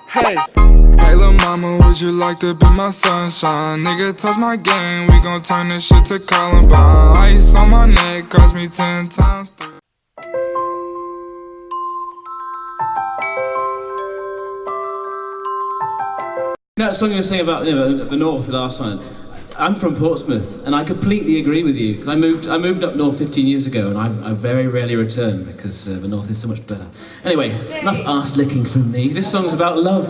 Hey. Hey lil' mama, would you like to be my sunshine? Nigga, touch my game, we gon' turn this shit to Columbine. Ice on my neck, cost me 10 times 3. That song you were saying about the north, the last one. I'm from Portsmouth, and I completely agree with you. Because I moved up north 15 years ago, and I very rarely return because the north is so much better. Anyway, enough arse licking from me. This song's about love.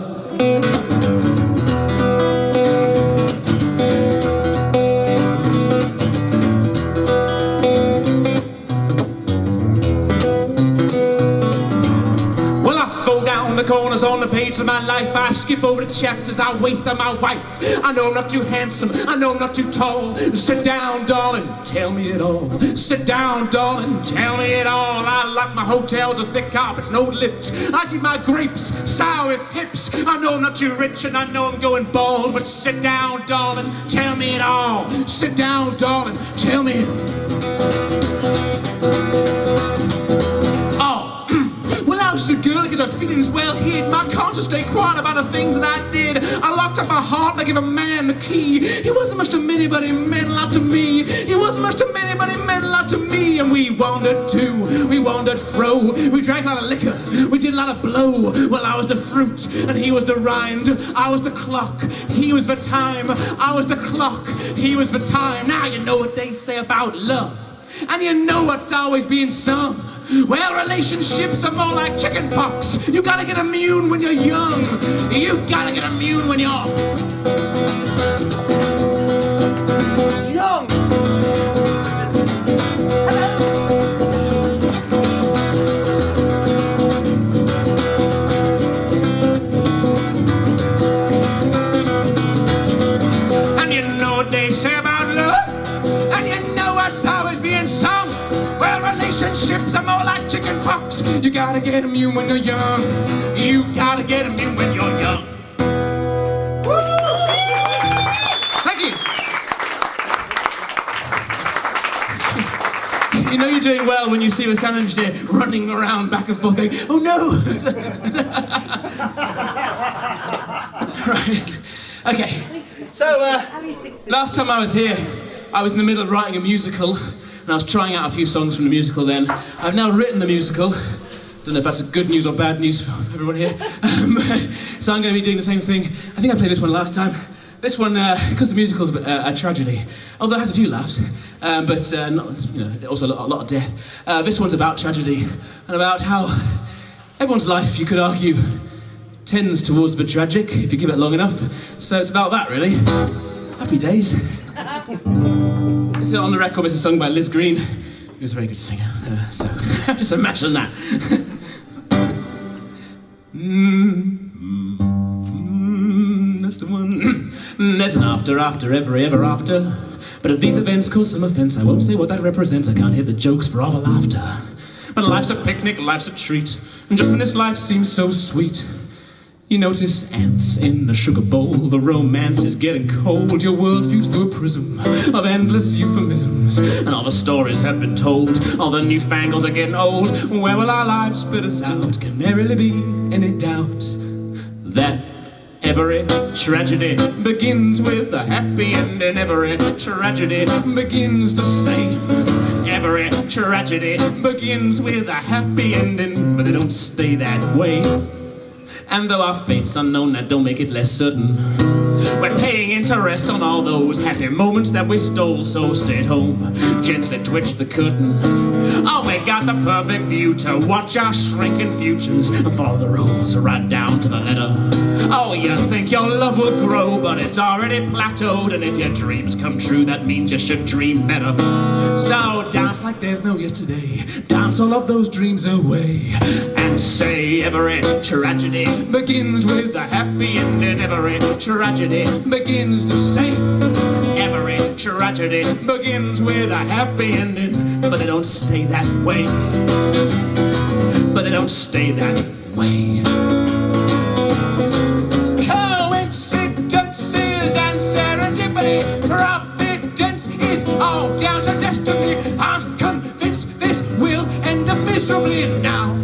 The corners on the page of my life, I skip over the chapters, I waste on my wife. I know I'm not too handsome, I know I'm not too tall. Sit down, darling, tell me it all. Sit down, darling, tell me it all. I like my hotels with thick carpets, no lifts. I see my grapes, sour with pips. I know I'm not too rich and I know I'm going bald. But sit down, darling, tell me it all. Sit down, darling, tell me it all. I was a girl to get her feelings well hid. My conscience stayed quiet about the things that I did. I locked up my heart like I gave a man the key. He wasn't much to many, but he meant a lot to me. He wasn't much to many, but he meant a lot to me. And we wandered to, we wandered fro. We drank a lot of liquor, we did a lot of blow. Well, I was the fruit, and he was the rind. I was the clock, he was the time. I was the clock, he was the time. Now you know what they say about love, and you know what's always being sung. Well, relationships are more like chicken pox. You gotta get immune when you're young. You gotta get immune when you're young. And you know what they say about love, and you know what's always being sung. Well, relationships are more like chicken pox. You gotta get immune when you're young. You gotta get immune when you're young. Woo! Thank you. You know you're doing well when you see a sound engineer running around back and forth going, oh no! Right. Okay. So, last time I was here, I was in the middle of writing a musical. And I was trying out a few songs from the musical then. I've now written the musical. Don't know if that's good news or bad news for everyone here. So I'm going to be doing the same thing. I think I played this one last time. This one, because the musical's a tragedy, although it has a few laughs, but not, you know, also a lot of death. This one's about tragedy and about how everyone's life, you could argue, tends towards the tragic if you give it long enough. So it's about that, really. Happy days. This on the record, this is sung by Liz Green, who's a very good singer, so just imagine that. That's the one. There's an after ever after. But if these events cause some offense, I won't say what that represents. I can't hear the jokes for all the laughter. But life's a picnic, life's a treat, and just when this life seems so sweet, you notice ants in the sugar bowl. The romance is getting cold. Your world views through a prism of endless euphemisms, and all the stories have been told. All the newfangles are getting old. Where will our lives spit us out? Can there really be any doubt that every tragedy begins with a happy ending? Every tragedy begins the same. Every tragedy begins with a happy ending, but they don't stay that way. And though our fate's unknown, that don't make it less certain. We're paying interest on all those happy moments that we stole, so stay at home, gently twitch the curtain. Oh, we got the perfect view to watch our shrinking futures and follow the rules right down to the letter. Oh, you think your love will grow, but it's already plateaued. And if your dreams come true, that means you should dream better. So dance like there's no yesterday, dance all of those dreams away, and say every tragedy begins with a happy ending. Every tragedy begins the same. Every tragedy begins with a happy ending, but they don't stay that way. But they don't stay that way. Coincidences and serendipity, providence is all down to destiny. I'm convinced this will end up miserably now.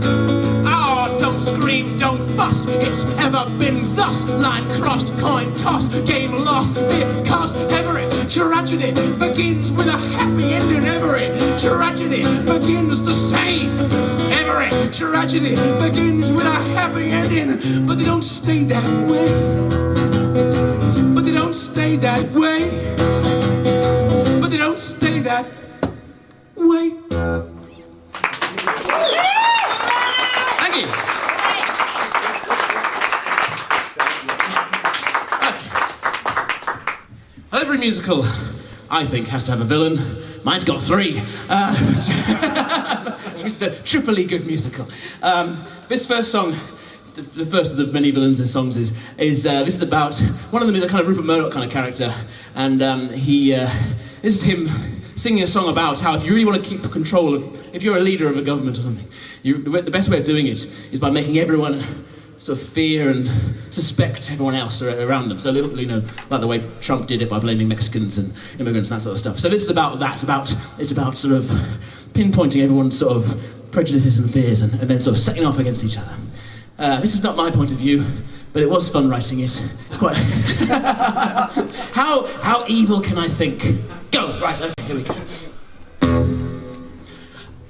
Oh, don't scream, don't fuss, it's ever been thus. Line crossed, coin tossed, game lost, because every tragedy begins with a happy ending. Every tragedy begins the same. Every tragedy begins with a happy ending, but they don't stay that way. But they don't stay that way. But they don't stay that way. Thank you. Okay. Every musical, I think, has to have a villain. Mine's got 3. It's a triply good musical. This first song, the first of the many villains in songs, is this is about, one of them is a kind of Rupert Murdoch kind of character, and this is him singing a song about how if you really want to keep control of, if you're a leader of a government or something, the best way of doing it is by making everyone sort of fear and suspect everyone else around them. So, you know, like the way Trump did it by blaming Mexicans and immigrants and that sort of stuff. So this is about that. It's about sort of pinpointing everyone's sort of prejudices and fears and then sort of setting off against each other. This is not my point of view, but it was fun writing it. It's quite... How evil can I think? Go! Right, okay, here we go.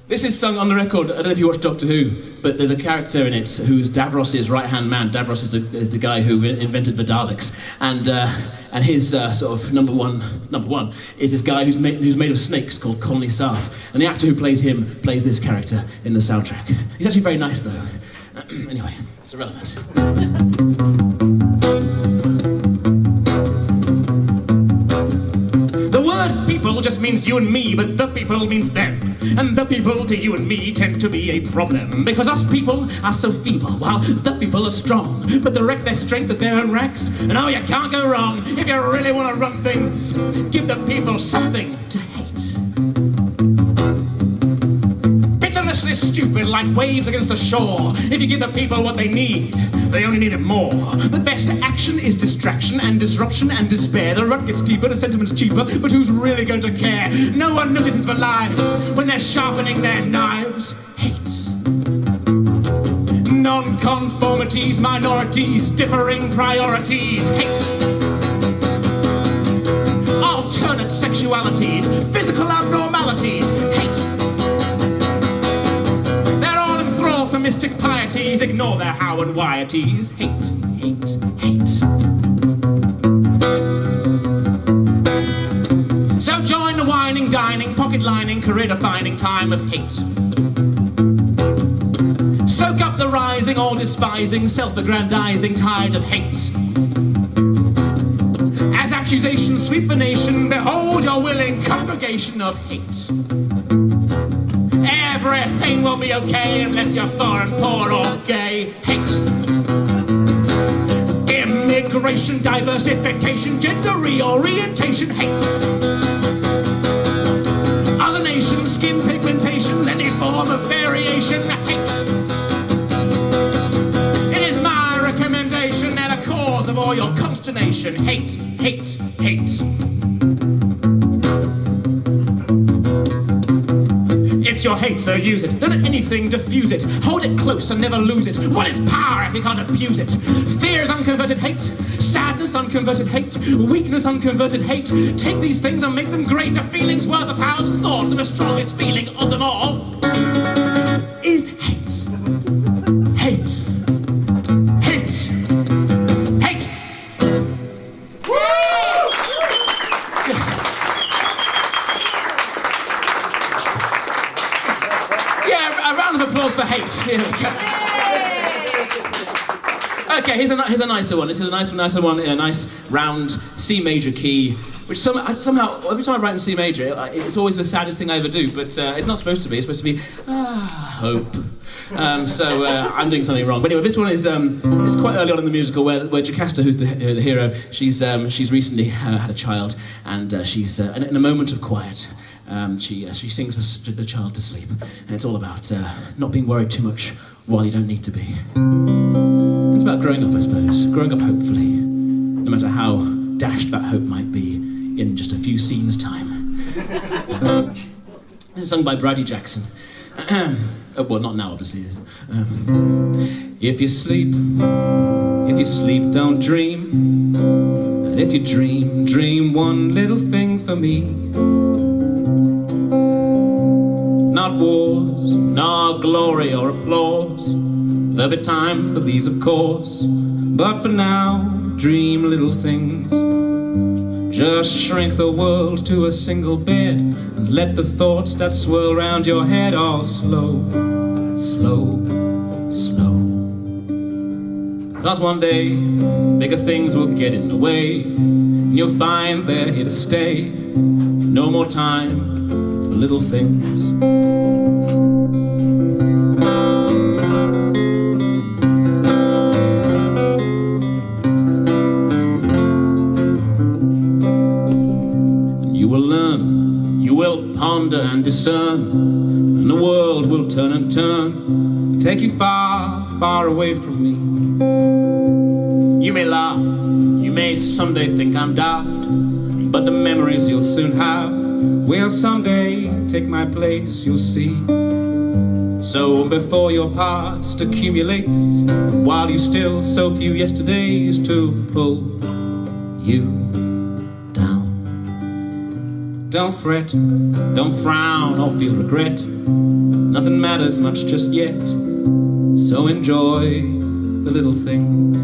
This is sung on the record. I don't know if you watch Doctor Who, but there's a character in it who's Davros's right-hand man. Davros is the guy who invented the Daleks, and his sort of number one is this guy who's made of snakes called Connolly, and the actor who plays him plays this character in the soundtrack. He's actually very nice though. Anyway, it's irrelevant. The word people just means you and me, but the people means them. And the people to you and me tend to be a problem. Because us people are so feeble, while the people are strong, but direct their strength at their own ranks. And oh, you can't go wrong if you really want to run things. Give the people something to hate. Pitilessly stupid like waves against a shore. If you give the people what they need, they only need it more. The best action is distraction and disruption and despair. The rut gets deeper, the sentiment's cheaper, but who's really going to care? No one notices the lies when they're sharpening their knives. Hate. Non-conformities, minorities, differing priorities. Hate. Alternate sexualities, physical abnormalities. Hate. Mystic pieties, ignore their how and why-ities. Hate, hate, hate. So join the whining, dining, pocket-lining, career-defining time of hate. Soak up the rising, all-despising, self-aggrandizing tide of hate. As accusations sweep the nation, behold your willing congregation of hate. Everything will be okay unless you're foreign, poor or gay. Hate. Immigration, diversification, gender reorientation. Hate. Other nations, skin pigmentation, any form of variation. Hate. It is my recommendation and a cause of all your consternation. Hate, hate, hate. It's your hate, so use it. Don't let anything diffuse it. Hold it close and never lose it. What is power if you can't abuse it? Fear is unconverted hate. Sadness, unconverted hate. Weakness, unconverted hate. Take these things and make them great. A feeling's worth 1,000 thoughts, and the strongest feeling of them all is hate. Hate. Hate. Hate. Yeah, a round of applause for hate. Here we go. Okay, here's a nicer one. This is a nicer one in a nice round C major key, which somehow every time I write in C major, it's always the saddest thing I ever do. But it's not supposed to be. It's supposed to be hope. So I'm doing something wrong. But anyway, this one is it's quite early on in the musical where Jocasta, who's the hero, she's recently had a child, and she's in a moment of quiet. She sings the child to sleep, and it's all about not being worried too much while you don't need to be. It's about growing up, I suppose. Growing up hopefully, no matter how dashed that hope might be in just a few scenes' time. This is sung by Bridie Jackson. well, not now, obviously. If you sleep, don't dream. And if you dream, dream one little thing for me. Not wars, nor glory or applause. There'll be time for these, of course. But for now, dream little things. Just shrink the world to a single bed and let the thoughts that swirl round your head all slow, slow, slow. Cause one day, bigger things will get in the way, and you'll find they're here to stay. No more time for little things. Ponder and discern, and the world will turn and turn and take you far, far away from me. You may laugh, you may someday think I'm daft, but the memories you'll soon have will someday take my place, you'll see. So before your past accumulates, while you still so few yesterdays to pull you, don't fret, don't frown or feel regret. Nothing matters much just yet, so enjoy the little things.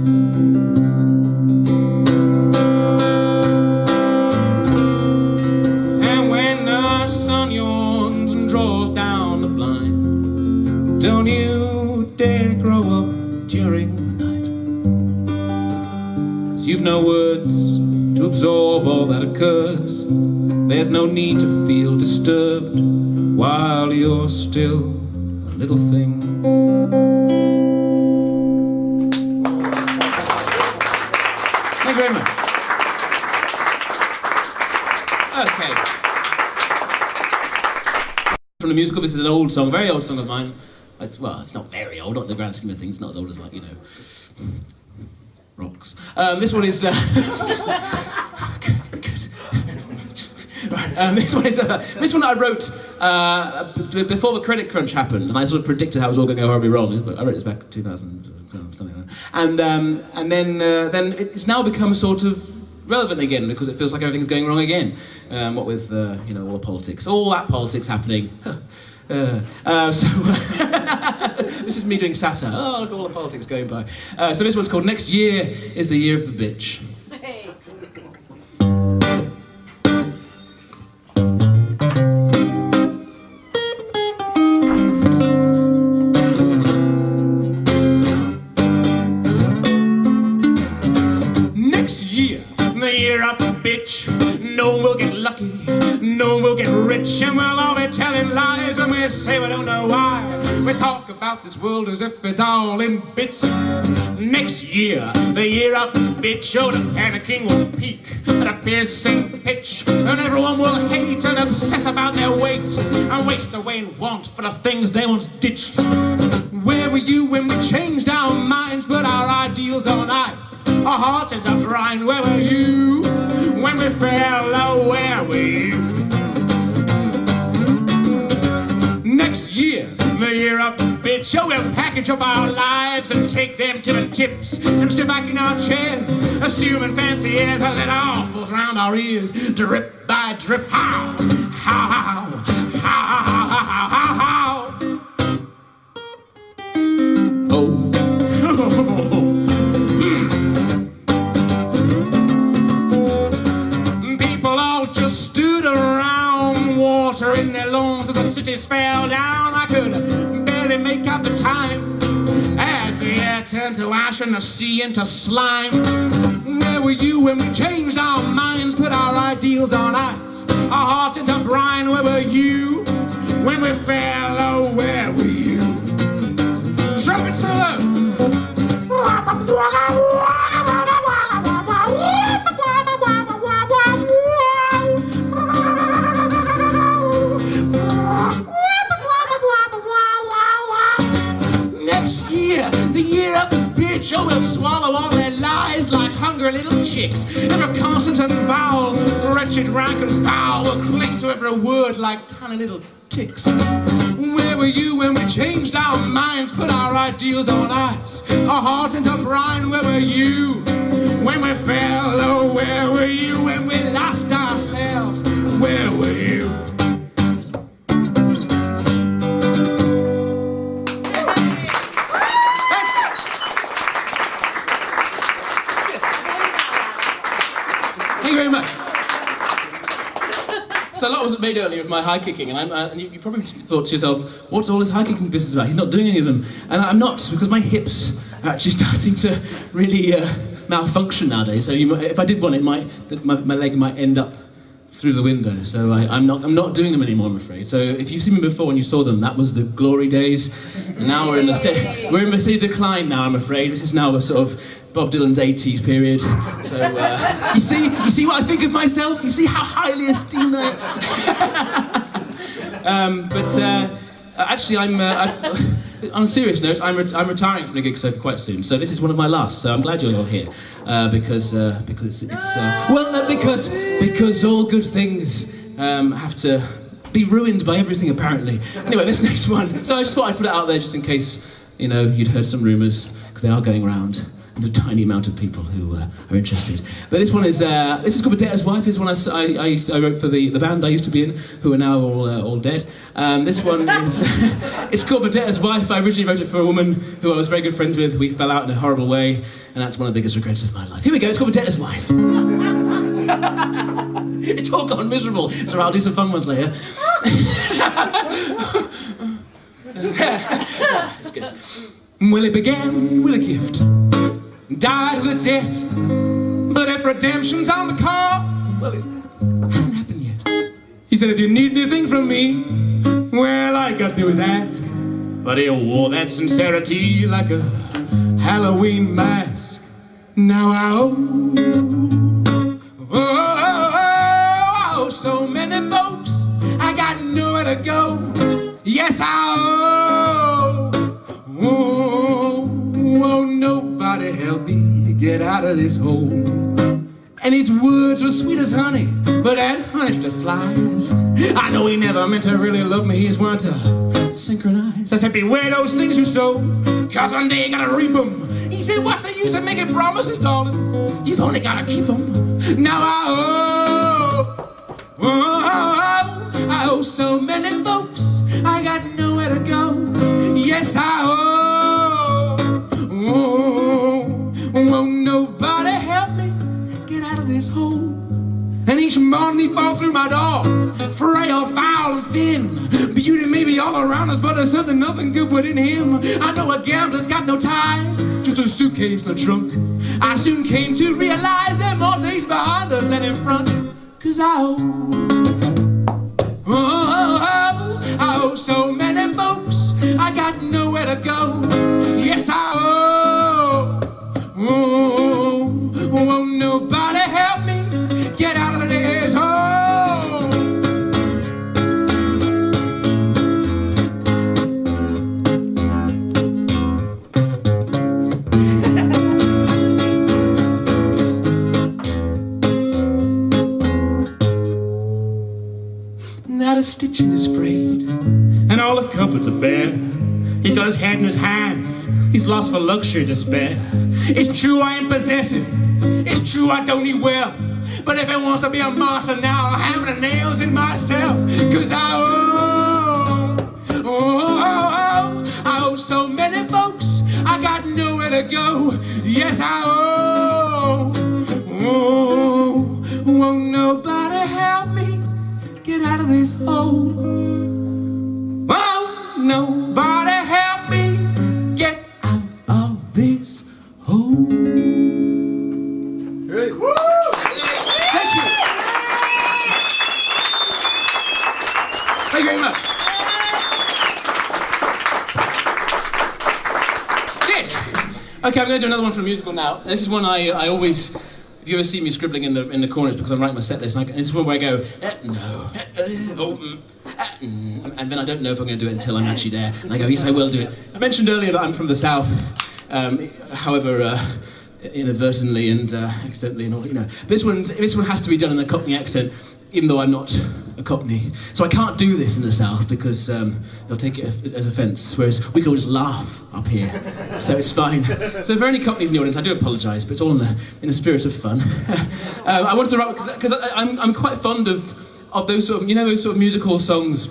And when the sun yawns and draws down the blind, don't you dare grow up during the night. 'Cause you've no words to absorb all that occurs. There's no need to feel disturbed while you're still a little thing. Thank you very much. Okay. From the musical, this is an old song, a very old song of mine. Well, it's not very old, not in the grand scheme of things. It's not as old as, like, you know, rocks. This one is... Good. This one I wrote before the credit crunch happened, and I sort of predicted how it was all going to go horribly wrong. I wrote this back in 2000, something like that. And then it's now become sort of relevant again because it feels like everything's going wrong again. What with you know, all the politics, all that politics happening. This is me doing satire. Oh, look at all the politics going by. So this one's called "Next Year is the Year of the Bitch." Hey. No one will get lucky, no one will get rich, and we'll all be telling lies, and we'll say we don't know why. We talk about this world as if it's all in bits. Next year, the year of the bitch, oh, the panicking will peak at a piercing pitch, and everyone will hate and obsess about their weight, and waste away in want for the things they once ditched. Where were you when we changed our minds, put our ideals on ice, our hearts into brine? Where were you when we fell? Oh, where were you? Next year, the year of the bitch, oh, we'll package up our lives and take them to the tips and sit back in our chairs, assuming fancy airs as it all falls round our ears, drip by drip. How? How? How? How? How? How? How? Oh. People all just stood around, water in their lawns as the cities fell down. I could barely make out the time as the air turned to ash and the sea into slime. Where were you when we changed our minds, put our ideals on ice, our hearts into brine? Where were you when we fell? Oh, where were you? Trumpet solo! Next year, the year of the bitch, oh, we'll swallow all their lies like hungry little chicks. Every consonant and vowel, wretched, rank and foul, will cling to every word like tiny little ticks. Where were you when we changed our minds, put our ideals on ice, our hearts into brine? Where were you when we fell? Oh, where were you when we lost ourselves? Where were you? Thank you very much. So a lot wasn't made earlier of my high kicking, and you probably thought to yourself, what's all this high kicking business about? He's not doing any of them. And I'm not, because my hips are actually starting to really malfunction nowadays. So if I did one, my leg might end up through the window. So I'm not doing them anymore, I'm afraid. So if you've seen me before and you saw them, that was the glory days. And now we're in a state of decline now, I'm afraid. This is now a sort of Bob Dylan's 80s period. So you see what I think of myself? You see how highly esteemed I am? Actually, on a serious note, I'm retiring from the gig circuit quite soon. So this is one of my last. So I'm glad you're all here because all good things have to be ruined by everything apparently. Anyway, this next one. So I just thought I'd put it out there just in case you'd heard some rumours, because they are going around. And a tiny amount of people who are interested. But this one is called Bedlam's Wife. This one I wrote for the band I used to be in, who are now all dead. This one is it's called Bedlam's Wife. I originally wrote it for a woman who I was very good friends with. We fell out in a horrible way, and that's one of the biggest regrets of my life. Here we go. It's called Bedlam's Wife. It's all gone miserable, so I'll do some fun ones later. It's good. Well, it began with a gift. Died with a debt, but if redemption's on the cards, well, it hasn't happened yet. He said, if you need anything from me, well, all you gotta do is ask. But he wore that sincerity like a Halloween mask. Now I owe so many folks, I got nowhere to go. Yes, I owe nobody help me get out of this hole. And his words were sweet as honey, but that honey to flies. I know he never meant to really love me, he just wanted to synchronize. I said, beware those things you sow, cause one day you gotta reap them. He said, what's the use of making promises, darling? You've only gotta keep them. Now I owe so many folks, I got nowhere to go. Yes, I owe. Won't nobody help me get out of this hole? And each morning he fall through my door, frail, foul, and thin. Beauty may be all around us, but there's something nothing good within him. I know a gambler's got no ties, just a suitcase and a trunk. I soon came to realize there are more days behind us than in front. Cause I owe so many folks, I got nowhere to go. Yes, I won't nobody help me get out of this hole. Not a stitch in his frayed, and all the cupboards are bare. He's got his head in his hands, he's lost for luxury to spare. It's true I ain't possessive, it's true I don't need wealth, but if he wants to be a martyr now, I'll hammer the nails in myself. Cause I owe so many folks, I got nowhere to go. Yes, I won't nobody help me get out of this hole. Won't nobody help me get out of this hole. Hey. Woo! Thank you. Thank you very much. Yes. Okay, I'm going to do another one from a musical now. This is one I always, if you ever see me scribbling in the corners because I'm writing my set list, and this is one where I go, no, and then I don't know if I'm going to do it until I'm actually there. And I go, yes, I will do it. I mentioned earlier that I'm from the South, however, inadvertently and accidentally and all, This one has to be done in a Cockney accent. even though I'm not a Cockney. So I can't do this in the South because they'll take it as offence, whereas we can all just laugh up here, so it's fine. So for any Cockneys in the audience, I do apologise, but it's all in the spirit of fun. I wanted to write, because I'm quite fond of those sort of, you know, those sort of musical songs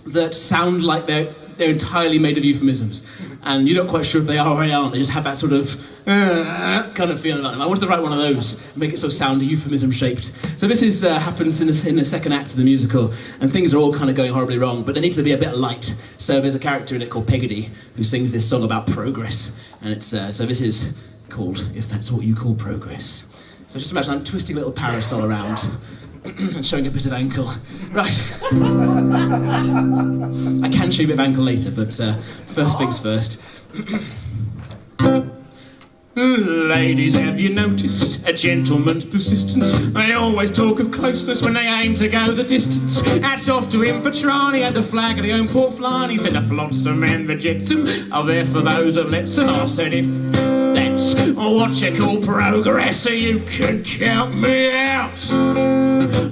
that sound like they're entirely made of euphemisms, and you're not quite sure if they are or they aren't. They just have that sort of kind of feeling about them. I wanted to write one of those, make it sort of sound euphemism shaped. So this is happens in the second act of the musical, and things are all kind of going horribly wrong, but there needs to be a bit of light. So there's a character in it called Bridie who sings this song about progress, and it's so this is called "If That's What You Call Progress." So just imagine I'm twisting a little parasol around and showing a bit of ankle. Right. I can show you a bit of ankle later, but first things first. Ladies, have you noticed a gentleman's persistence? They always talk of closeness when they aim to go the distance. Hats off to him for trying, he had the flag of the own Port Flying. He said the flotsam and the jetsam are there for those that lets them. I said if that's what you call progress, so you can count me out.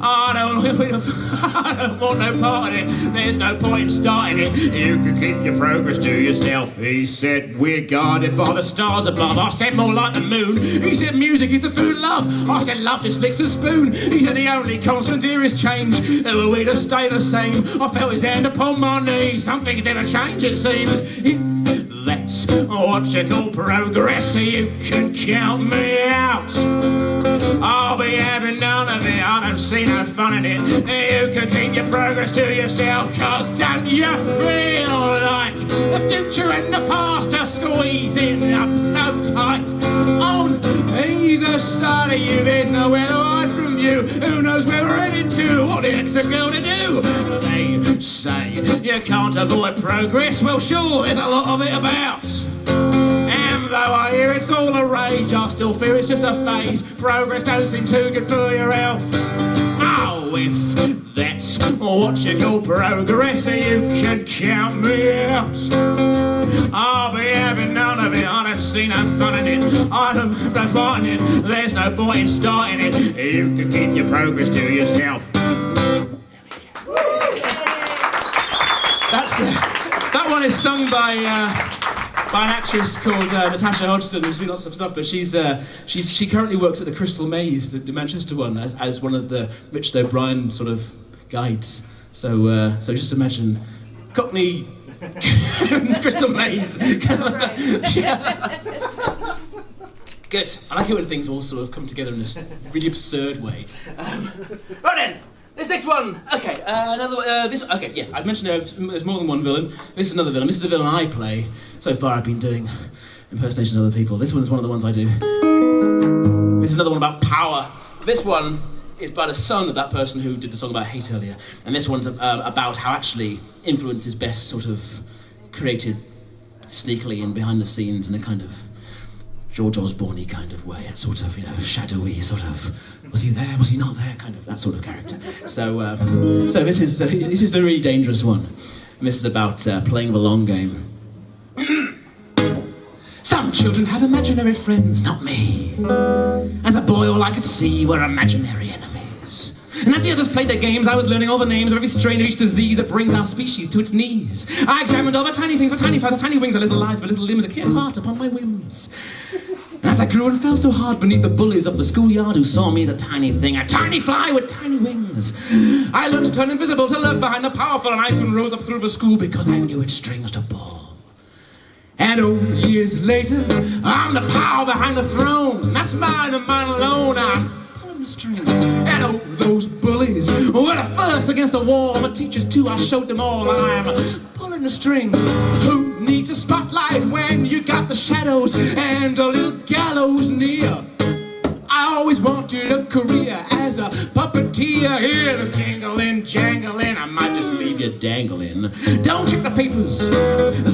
I don't want no part in it. There's no point in starting it. You can keep your progress to yourself. He said we're guarded by the stars above. I said more like the moon. He said music is the food of love. I said love just licks the spoon. He said the only constant here is change. Ever we to stay the same. I felt his hand upon my knee. Some things never change, it seems. If that's what you call progress, so you can count me out. I'll be having none of it, I don't see no fun in it. You can keep your progress to yourself, cause don't you feel like the future and the past are squeezing up so tight? On either side of you, there's nowhere to hide from you. Who knows where we're headed to, what the heck's a girl to do? They say you can't avoid progress, well sure, there's a lot of it about. Though I hear it's all a rage, I still fear it's just a phase. Progress don't seem too good for your health. Oh, if that's what you call progress, you can count me out. I'll be having none of it, I don't see no fun in it. I don't find it, there's no point in starting it. You can keep your progress to yourself. That one is sung by an actress called Natasha Hodgson, who's doing lots of stuff, but she currently works at the Crystal Maze, the Manchester one, as one of the Richard O'Brien sort of guides. So just imagine Cockney Crystal Maze. Yeah. Good. I like it when things all sort of come together in this really absurd way. Right then. This next one, okay, yes, I've mentioned there's more than one villain. This is another villain. This is the villain I play. So far I've been doing impersonation of other people. This one's one of the ones I do. This is another one about power. This one is by the son of that person who did the song about hate earlier. And this one's about how actually influence is best sort of created sneakily and behind the scenes in a kind of George Osborne-y kind of way, sort of, you know, shadowy, sort of, was he there, was he not there, kind of, that sort of character. So this is the really dangerous one. And this is about playing the long game. Some children have imaginary friends, not me. As a boy, all I could see were imaginary enemies. And as the others played their games, I was learning all the names of every strain of each disease that brings our species to its knees. I examined all the tiny things, the tiny flies, the tiny wings, the little lives, the little limbs, a kid heart upon my whims. And as I grew and fell so hard beneath the bullies of the schoolyard who saw me as a tiny thing, a tiny fly with tiny wings, I learned to turn invisible, to lurk behind the powerful, and I soon rose up through the school because I knew its strings to pull. And years later, I'm the power behind the throne. That's mine and mine alone. I'm pulling the strings. And those bullies were the first against the wall. The teachers too, I showed them all. I'm pulling the strings. Who needs a spotlight when you got the shadows and a little gallows near? I always wanted a career as a puppeteer. Hear them jingling, jangling, I might just leave you dangling. Don't check the papers,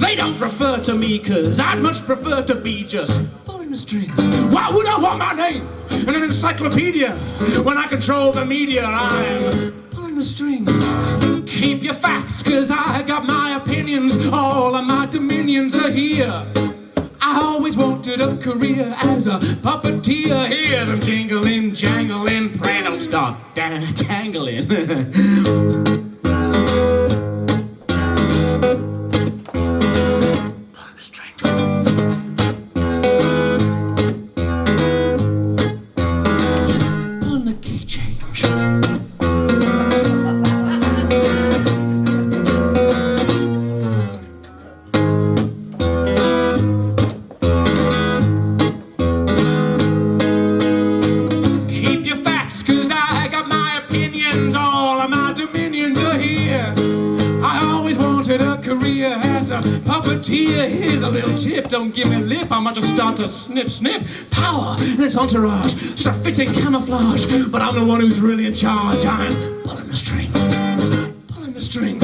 they don't refer to me, cause I'd much prefer to be just pulling the strings. Why would I want my name in an encyclopedia when I control the media? I'm pulling the strings. Keep your facts, cause I got my opinions, all of my dominions are here. I always wanted a career as a puppeteer. Hear them jingling, jangling, pray don't start tangling. Pulling the string. Pulling the key change. Puppeteer, here's a little tip. Don't give me lip, I might just start to snip, snip. Power and its entourage, just a fitting camouflage. But I'm the one who's really in charge. I'm pulling the string, pulling the string.